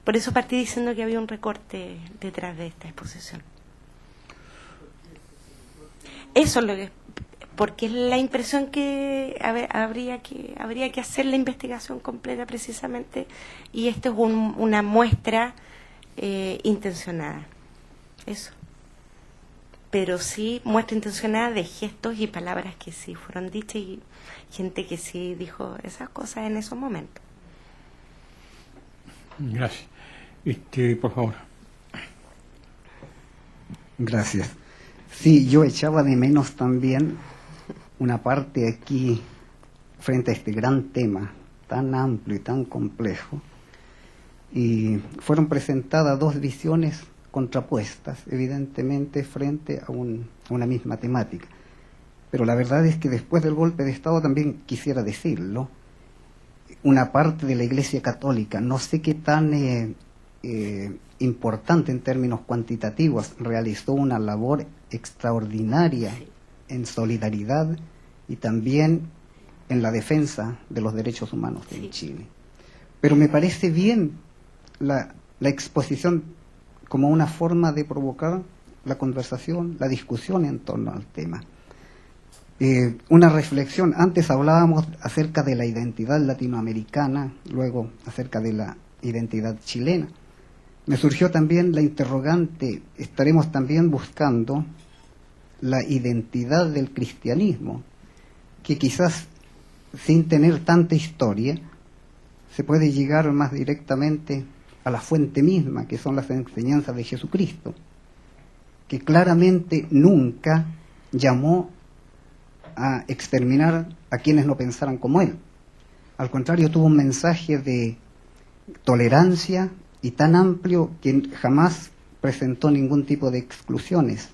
por eso partí diciendo que había un recorte detrás de esta exposición. Eso es lo que, porque es la impresión que habría que hacer la investigación completa precisamente, y esto es una muestra intencionada, eso. Pero sí muestra intencionada de gestos y palabras que sí fueron dichas, y gente que sí dijo esas cosas en esos momentos. Gracias. Por favor. Gracias. Sí, yo echaba de menos también una parte aquí frente a este gran tema tan amplio y tan complejo, y fueron presentadas dos visiones contrapuestas, evidentemente, frente a una misma temática. Pero la verdad es que después del golpe de Estado, también quisiera decirlo, una parte de la Iglesia Católica, no sé qué tan importante en términos cuantitativos, realizó una labor extraordinaria en solidaridad y también en la defensa de los derechos humanos en Chile. Pero me parece bien la exposición como una forma de provocar la conversación, la discusión en torno al tema. Una reflexión, antes hablábamos acerca de la identidad latinoamericana, luego acerca de la identidad chilena. Me surgió también la interrogante, estaremos también buscando la identidad del cristianismo, que quizás sin tener tanta historia se puede llegar más directamente a la fuente misma, que son las enseñanzas de Jesucristo, que claramente nunca llamó a exterminar a quienes no pensaran como él. Al contrario, tuvo un mensaje de tolerancia y tan amplio que jamás presentó ningún tipo de exclusiones.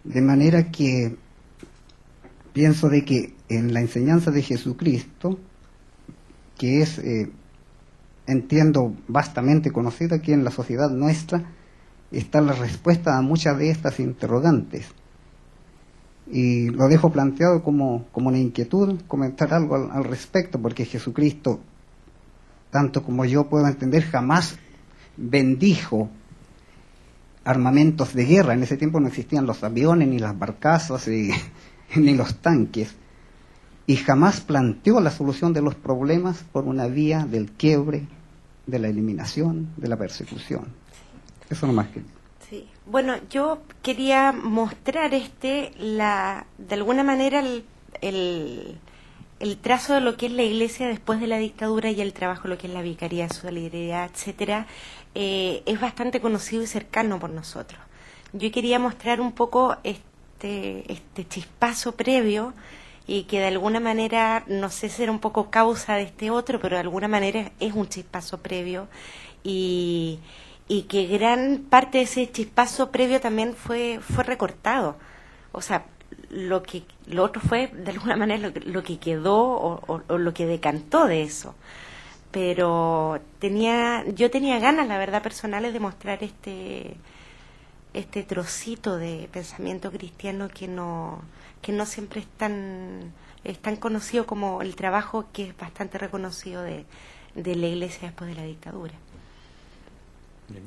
De manera que pienso de que en la enseñanza de Jesucristo, que es, entiendo, vastamente conocida aquí en la sociedad nuestra, está la respuesta a muchas de estas interrogantes. Y lo dejo planteado como una inquietud, comentar algo al respecto, porque Jesucristo, tanto como yo puedo entender, jamás bendijo armamentos de guerra. En ese tiempo no existían los aviones, ni las barcazas, ni los tanques. Y jamás planteó la solución de los problemas por una vía del quiebre, de la eliminación, de la persecución. Eso nomás que... Sí. Bueno, yo quería mostrar de alguna manera el trazo de lo que es la Iglesia después de la dictadura y el trabajo de lo que es la Vicaría, Solidaridad, etcétera, es bastante conocido y cercano por nosotros. Yo quería mostrar un poco este chispazo previo, y que de alguna manera, no sé si era un poco causa de este otro, pero de alguna manera es un chispazo previo, y que gran parte de ese chispazo previo también fue recortado. O sea, lo otro fue de alguna manera lo que quedó o lo que decantó de eso. Pero yo tenía ganas, la verdad, personales de mostrar este trocito de pensamiento cristiano que no siempre es tan conocido como el trabajo que es bastante reconocido de la Iglesia después de la dictadura. Bien.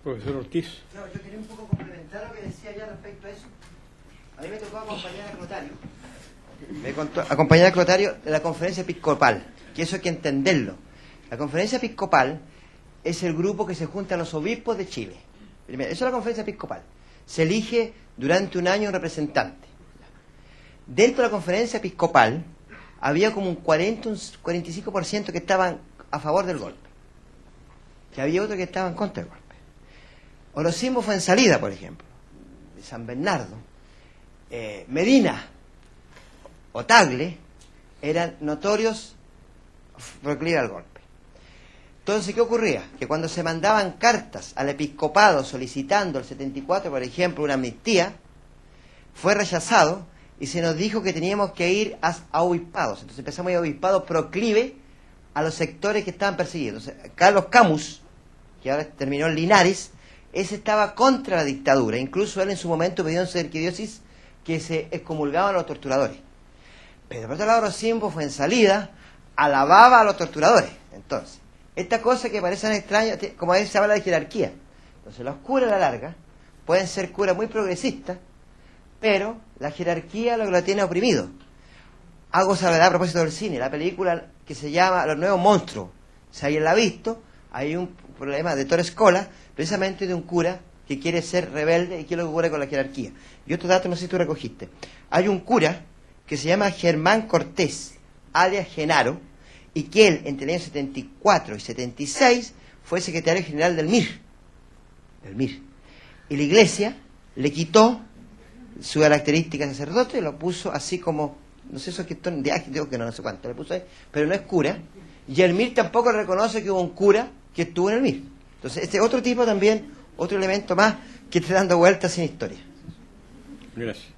Profesor Ortiz. Yo quería un poco complementar lo que decía ya respecto a eso. A mí me tocó acompañar a Clotario. Acompañar a Clotario de la conferencia episcopal, que eso hay que entenderlo. La conferencia episcopal es el grupo que se junta a los obispos de Chile. Primero, eso es la conferencia episcopal. Se elige durante un año un representante. Dentro de la conferencia episcopal había como un 45% que estaban a favor del golpe, que había otros que estaban contra el golpe. Orosimo fue en salida, por ejemplo, de San Bernardo. Medina o Tagle eran notorios proclives al golpe. Entonces, ¿qué ocurría? Que cuando se mandaban cartas al episcopado solicitando el 74, por ejemplo, una amnistía, fue rechazado y se nos dijo que teníamos que ir a obispados. Entonces empezamos a ir a obispados proclive a los sectores que estaban perseguidos. Entonces, Carlos Camus, que ahora terminó en Linares, ese estaba contra la dictadura. Incluso él en su momento pidió en su arquidiócesis que se excomulgaban a los torturadores. Pero por otro lado, Rocimbo fue en salida, alababa a los torturadores. Entonces, esta cosa que parece tan extraña, como a veces se habla de jerarquía. Entonces, los curas a la larga pueden ser curas muy progresistas, pero la jerarquía lo que lo tiene oprimido. Hago salvedad a propósito del cine, la película que se llama Los Nuevos Monstruos. Si alguien la ha visto, hay un problema de Torres Cola, precisamente de un cura que quiere ser rebelde y quiere lo que ocurre con la jerarquía. Y otro dato, no sé si tú recogiste. Hay un cura que se llama Germán Cortés, alias Genaro, y que él, entre el año 74 y 76, fue secretario general del MIR. Y la iglesia le quitó su característica de sacerdote y lo puso así como, no sé, eso que digo que no sé cuánto le puso ahí, pero no es cura. Y el MIR tampoco reconoce que hubo un cura que estuvo en el MIR. Entonces, este otro tipo también, otro elemento más que está dando vueltas sin historia. Gracias.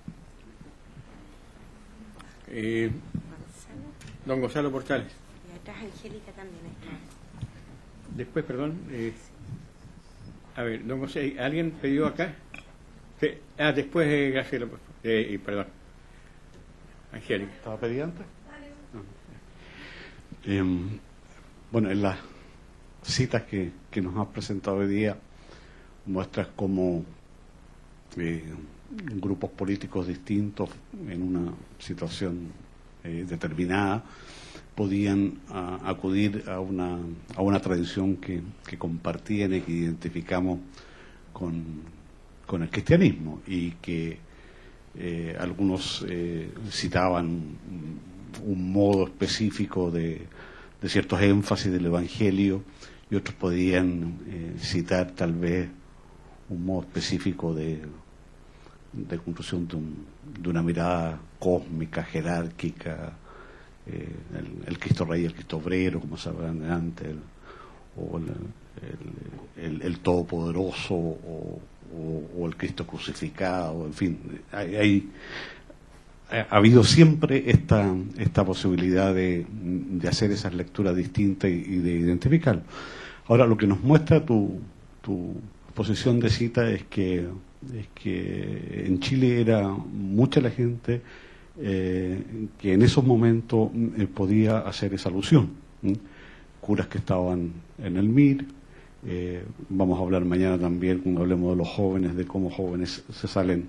Don Gonzalo Portales. Y atrás Angélica también está. Después, perdón. A ver, don José, ¿alguien pidió acá? Sí. Después Graciela, perdón. Angélica. ¿Estaba pedido antes? Bueno, en las citas que nos has presentado hoy día muestras cómo grupos políticos distintos en una situación determinada podían acudir a una tradición que compartían y que identificamos con el cristianismo, y que algunos citaban un modo específico de ciertos énfasis del Evangelio, y otros podían citar tal vez un modo específico de conclusión de una mirada cósmica, jerárquica, el Cristo Rey, el Cristo Obrero, como se hablaban antes, o el Todopoderoso, o el Cristo crucificado, en fin. Ha habido siempre esta posibilidad de hacer esas lecturas distintas y de identificarlo. Ahora, lo que nos muestra tu posición de cita es que en Chile era mucha la gente que en esos momentos podía hacer esa alusión. Curas que estaban en el MIR. Vamos a hablar mañana también, cuando hablemos de los jóvenes, de cómo jóvenes se salen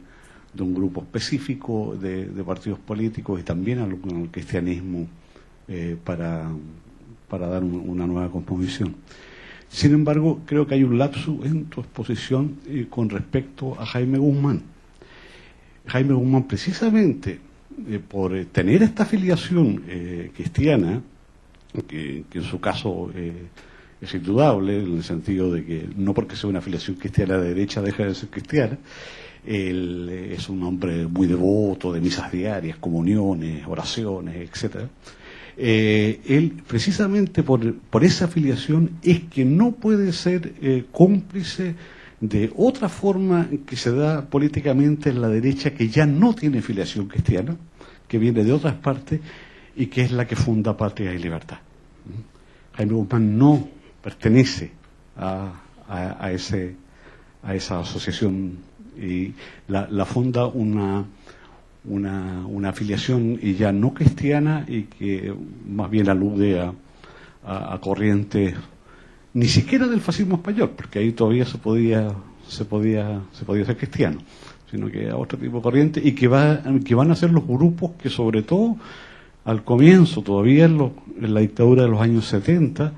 de un grupo específico de partidos políticos, y también al cristianismo para dar una nueva composición. Sin embargo, creo que hay un lapsus en tu exposición con respecto a Jaime Guzmán. Jaime Guzmán, precisamente por tener esta afiliación cristiana, que en su caso es indudable, en el sentido de que no porque sea una afiliación cristiana de derecha deja de ser cristiana. Él es un hombre muy devoto de misas diarias, comuniones, oraciones, etcétera. Él, precisamente por esa afiliación, es que no puede ser cómplice de otra forma que se da políticamente en la derecha, que ya no tiene afiliación cristiana, que viene de otras partes y que es la que funda Patria y Libertad. Jaime Guzmán no pertenece a esa asociación, y la funda una afiliación y ya no cristiana, y que más bien alude a corrientes ni siquiera del fascismo español, porque ahí todavía se podía ser cristiano, sino que a otro tipo de corriente, y que van a ser los grupos que, sobre todo al comienzo, todavía en la dictadura de los años 70,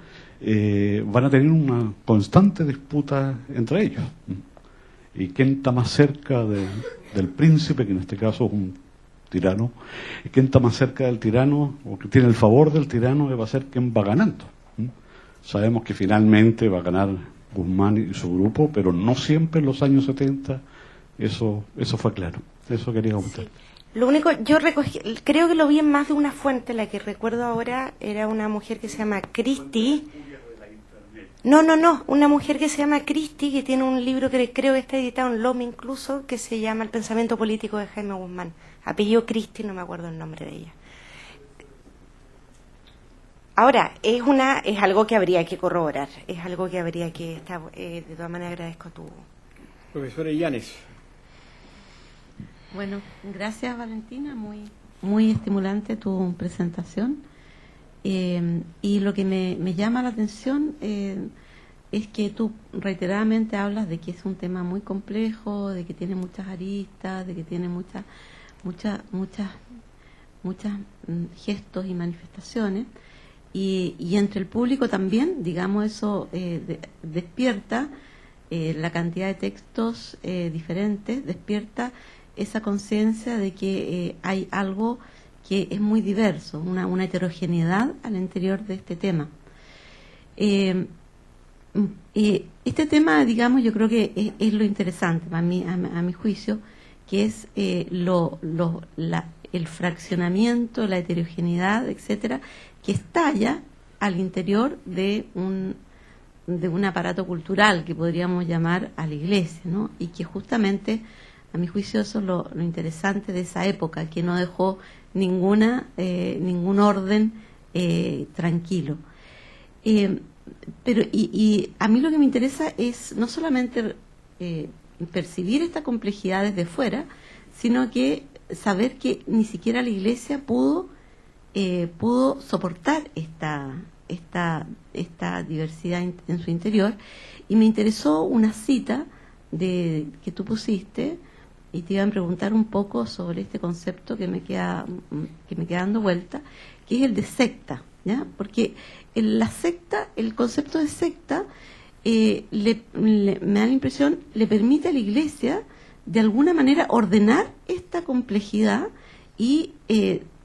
van a tener una constante disputa entre ellos. Y quién está más cerca del príncipe, que en este caso es un tirano, y quién está más cerca del tirano, o que tiene el favor del tirano, va a ser quien va ganando. Sabemos que finalmente va a ganar Guzmán y su grupo, pero no siempre en los años 70 eso fue claro. Eso quería comentar. Sí. Lo único, yo recogí, creo que lo vi en más de una fuente, la que recuerdo ahora era una mujer que se llama Cristi. No, una mujer que se llama Cristi, que tiene un libro que creo que está editado en Lome incluso, que se llama El pensamiento político de Jaime Guzmán. Apellido Cristi, no me acuerdo el nombre de ella. Ahora, es algo que habría que corroborar, es algo que habría que estar, de todas maneras agradezco tu... Profesora Illanes. Bueno, gracias Valentina, muy muy estimulante tu presentación. Y lo que me llama la atención es que tú reiteradamente hablas de que es un tema muy complejo, de que tiene muchas aristas, de que tiene muchas gestos y manifestaciones. Y entre el público también, digamos, eso despierta la cantidad de textos diferentes, despierta esa conciencia de que hay algo que es muy diverso, una heterogeneidad al interior de este tema. Este tema, digamos, yo creo que es lo interesante a mi juicio, que es el fraccionamiento, la heterogeneidad, etcétera, que estalla al interior de un aparato cultural que podríamos llamar a la Iglesia, ¿no? Y que justamente, a mi juicio, eso es lo interesante de esa época, que no dejó ningún orden tranquilo. Pero a mí lo que me interesa es no solamente percibir esta complejidad desde fuera, sino que saber que ni siquiera la Iglesia pudo soportar esta diversidad en su interior. Y me interesó una cita que tú pusiste, y te iban a preguntar un poco sobre este concepto que me queda dando vuelta, que es el de secta, ¿ya? Porque la secta, el concepto de secta, me da la impresión, le permite a la Iglesia de alguna manera ordenar esta complejidad y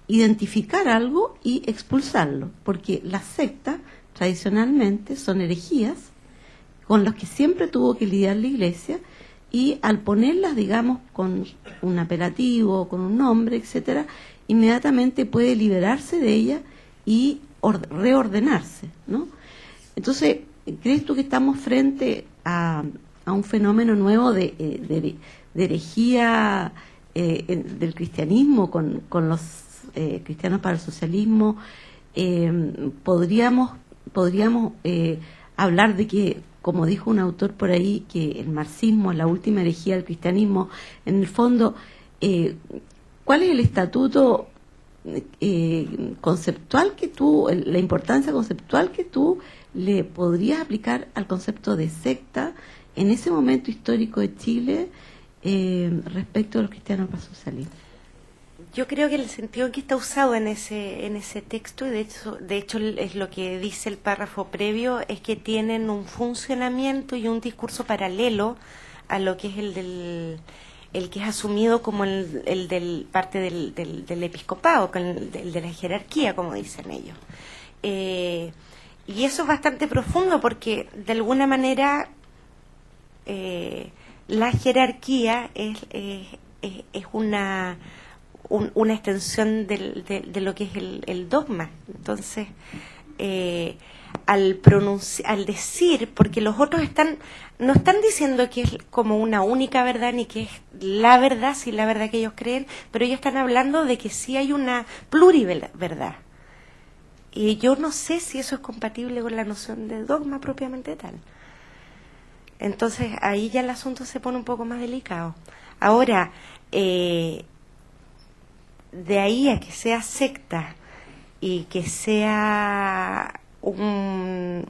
identificar algo y expulsarlo, porque las sectas tradicionalmente son herejías con las que siempre tuvo que lidiar la Iglesia, y al ponerlas, digamos, con un apelativo, con un nombre, etcétera, inmediatamente puede liberarse de ella y reordenarse, ¿no? Entonces, ¿crees tú que estamos frente a un fenómeno nuevo de herejía del cristianismo con los cristianos para el socialismo? Podríamos hablar de que, como dijo un autor por ahí, que el marxismo es la última herejía del cristianismo. En el fondo, ¿cuál es el estatuto conceptual que tú, la importancia conceptual que tú le podrías aplicar al concepto de secta en ese momento histórico de Chile respecto a los cristianos para el socialismo? Yo creo que el sentido en que está usado en ese texto, y de hecho es lo que dice el párrafo previo, es que tienen un funcionamiento y un discurso paralelo a lo que es el que es asumido como el del parte del episcopado, el de la jerarquía, como dicen ellos. Y eso es bastante profundo, porque de alguna manera la jerarquía es una extensión de lo que es el dogma. Entonces, al decir, porque los otros no están diciendo que es como una única verdad, ni que es la verdad, si la verdad que ellos creen, pero ellos están hablando de que sí hay una pluriverdad. Y yo no sé si eso es compatible con la noción de dogma propiamente tal. Entonces, ahí ya el asunto se pone un poco más delicado. Ahora, de ahí a que sea secta y que sea un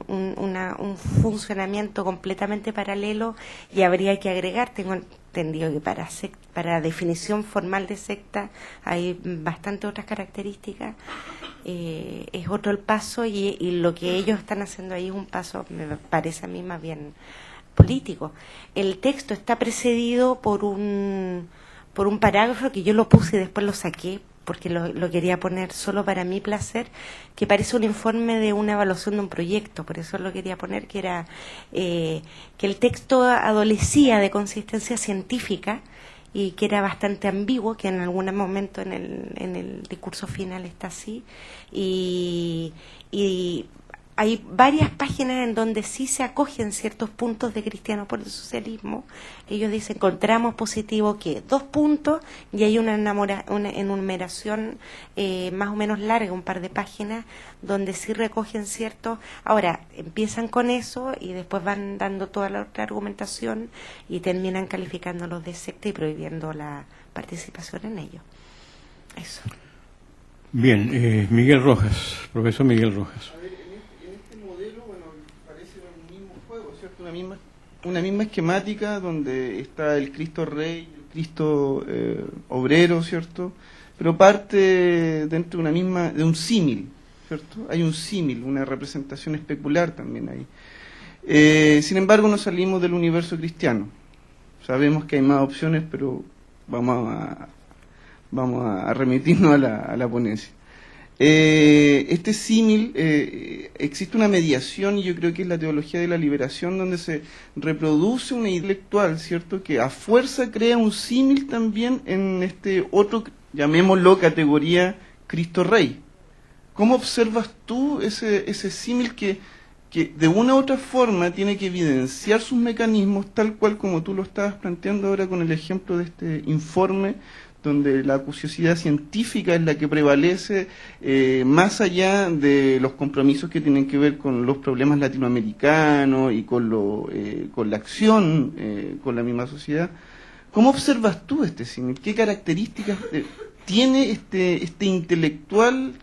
funcionamiento completamente paralelo, y habría que agregar, tengo entendido que para definición formal de secta hay bastante otras características, es otro el paso, y lo que ellos están haciendo ahí es un paso, me parece a mí, más bien político. El texto está precedido por un parágrafo que yo lo puse y después lo saqué porque lo quería poner solo para mi placer, que parece un informe de una evaluación de un proyecto, por eso lo quería poner, que era que el texto adolecía de consistencia científica y que era bastante ambiguo, que en algún momento en el discurso final está así, y hay varias páginas en donde sí se acogen ciertos puntos de Cristianos por el Socialismo. Ellos dicen, encontramos positivo que 2 puntos, y hay una enumeración más o menos larga, un par de páginas, donde sí recogen ciertos. Ahora, empiezan con eso y después van dando toda la otra argumentación y terminan calificándolos de secta y prohibiendo la participación en ello. Eso. Bien, Miguel Rojas, profesor Miguel Rojas. A ver, en este modelo, bueno, parece un mismo juego, ¿cierto? Una misma esquemática donde está el Cristo Rey, el Cristo obrero, ¿cierto? Pero parte dentro de un símil, ¿cierto? Hay un símil, una representación especular también ahí. Sin embargo, no salimos del universo cristiano. Sabemos que hay más opciones, pero vamos a remitirnos a la ponencia. Este símil, existe una mediación, y yo creo que es la teología de la liberación, donde se reproduce una intelectual, ¿cierto?, que a fuerza crea un símil también en este otro, llamémoslo, categoría Cristo Rey. ¿Cómo observas tú ese símil que de una u otra forma tiene que evidenciar sus mecanismos, tal cual como tú lo estabas planteando ahora con el ejemplo de este informe, donde la acuciosidad científica es la que prevalece más allá de los compromisos que tienen que ver con los problemas latinoamericanos y con la acción con la misma sociedad? ¿Cómo observas tú este símil? ¿Qué características tiene este intelectual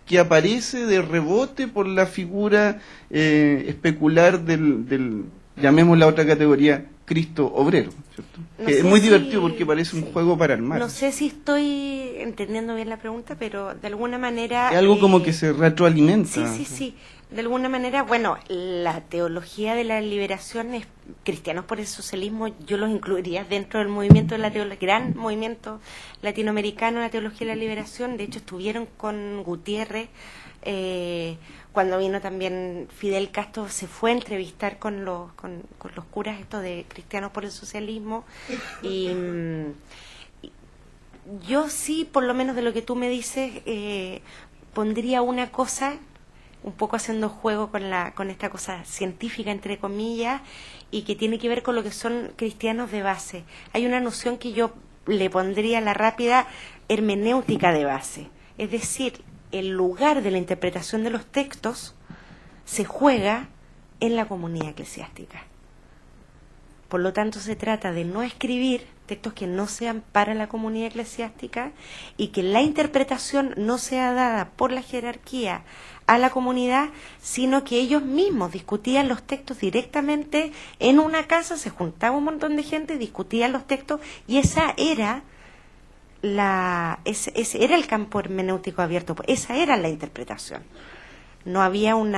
que aparece de rebote por la figura especular del, llamemos la otra categoría, Cristo obrero, ¿cierto? No Que es sé muy si- divertido porque parece un sí. juego para armar. No sé si estoy entendiendo bien la pregunta, pero de alguna manera... Es algo como que se retroalimenta. Sí. De alguna manera, bueno, la teología de la liberación es cristianos por el socialismo, yo los incluiría dentro del movimiento de la gran movimiento latinoamericano, la teología de la liberación. De hecho, estuvieron con Gutiérrez, cuando vino también Fidel Castro, se fue a entrevistar con los curas estos de cristianos por el socialismo, y yo sí, por lo menos de lo que tú me dices, pondría una cosa, un poco haciendo juego con esta cosa científica, entre comillas, y que tiene que ver con lo que son cristianos de base. Hay una noción que yo le pondría la rápida hermenéutica de base, es decir, el lugar de la interpretación de los textos se juega en la comunidad eclesiástica. Por lo tanto, se trata de no escribir textos que no sean para la comunidad eclesiástica y que la interpretación no sea dada por la jerarquía a la comunidad, sino que ellos mismos discutían los textos directamente en una casa, se juntaba un montón de gente, discutían los textos, y ese era el campo hermenéutico abierto, esa era la interpretación. No había un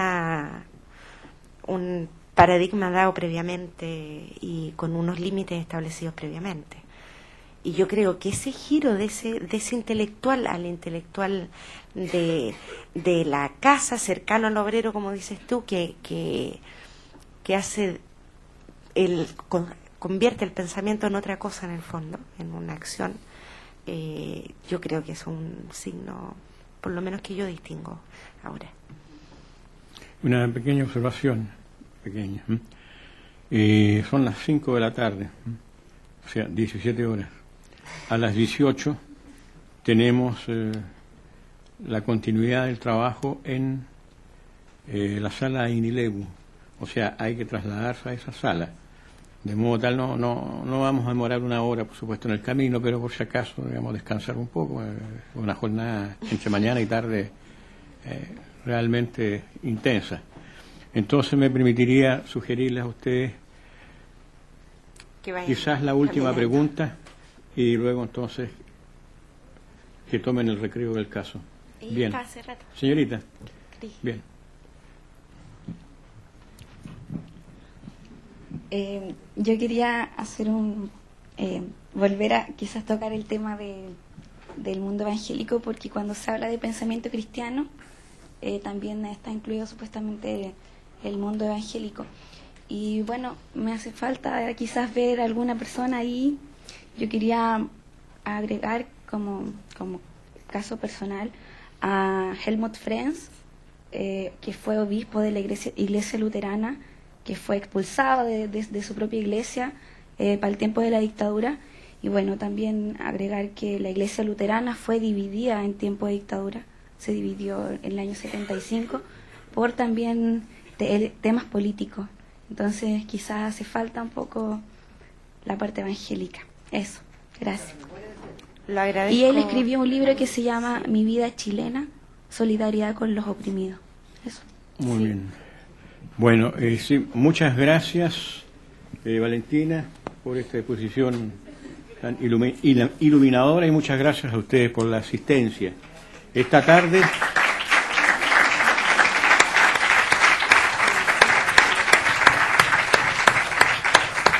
paradigma dado previamente y con unos límites establecidos previamente. Y yo creo que ese giro de ese intelectual al intelectual de la casa, cercano al obrero, como dices tú, que hace convierte el pensamiento en otra cosa en el fondo, en una acción, yo creo que es un signo, por lo menos que yo distingo ahora. Una pequeña observación, pequeña. Son las 5 de la tarde, o sea, 17 horas. A las 18 tenemos la continuidad del trabajo en la sala Inilebu, o sea, hay que trasladarse a esa sala. De modo tal, no vamos a demorar una hora, por supuesto, en el camino, pero por si acaso, digamos, descansar un poco. Una jornada entre mañana y tarde realmente intensa. Entonces me permitiría sugerirles a ustedes quizás la última pregunta y luego entonces que tomen el recreo del caso. Bien. Señorita. Bien. Yo quería hacer volver a quizás tocar el tema del mundo evangélico, porque cuando se habla de pensamiento cristiano también está incluido supuestamente el mundo evangélico. Y bueno, me hace falta quizás ver alguna persona ahí. Yo quería agregar como caso personal a Helmut Franz, que fue obispo de la iglesia luterana, que fue expulsado de su propia iglesia para el tiempo de la dictadura. Y bueno, también agregar que la iglesia luterana fue dividida en tiempo de dictadura, se dividió en el año 75 por también temas políticos. Entonces quizás hace falta un poco la parte evangélica. Eso, gracias. Lo agradezco. Y él escribió un libro que se llama Mi vida chilena, solidaridad con los oprimidos. Eso. Muy bien. Bueno, sí, muchas gracias, Valentina, por esta exposición tan iluminadora, y muchas gracias a ustedes por la asistencia. Esta tarde